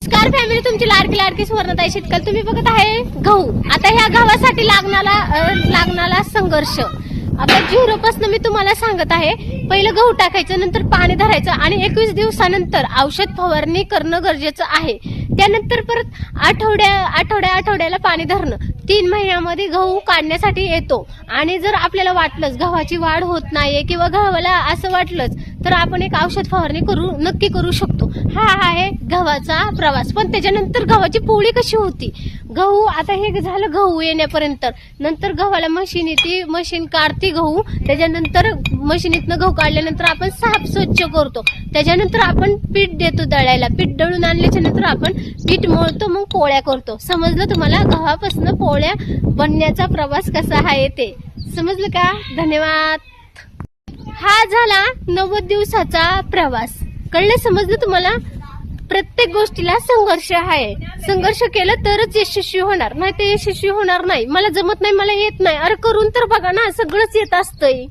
नमस्कार फॅमिली, तुमची लाडकी सुवर्णताई शेतकरी. तुम्ही बघत आहे गहू. आता ह्या गव्हासाठी लागणारा संघर्ष आता 0 पासून मी तुम्हाला सांगत आहे. पहिलं गहू टाकायचं, नंतर पाणी धरायचं आणि 21 दिवसानंतर औषध फवारणी करणं गरजेचं आहे. त्यानंतर परत आठवड्याला पाणी धरणं. 3 महिन्यामध्ये गहू काढण्यासाठी येतो. आणि जर आपल्याला वाटलंच गव्हाची वाढ होत नाहीये किंवा गव्हाला असं वाटलंच तर आपण एक औषध फवारणी नक्की करू शकतो. हा आहे गव्हाचा प्रवास. पण त्याच्यानंतर गव्हाची पोळी कशी होती. गहू आता हे झालं गहू येण्यापर्यंत. नंतर गव्हाला मशीन येते, मशीन काढते गहू. त्याच्यानंतर मशीनीतनं गहू काढल्यानंतर आपण साफ स्वच्छ करतो. त्याच्यानंतर आपण पीठ देतो दळायला. पीठ दळून आणल्याच्या नंतर आपण पीठ मळतो, मग पोळ्या करतो. समजलं तुम्हाला गव्हापासून पोळ्या बनण्याचा प्रवास कसा आहे ते समजलं का? धन्यवाद. हा झाला 90 दिवसाचा प्रवास. कळलं, समजलं तुम्हाला? प्रत्येक गोष्टीला संघर्ष आहे. संघर्ष केलं तरच यशस्वी होणार, नाही ते यशस्वी होणार नाही. मला जमत नाही, मला येत नाही. अरे करून तर बघा ना, सगळंच येत असतंय.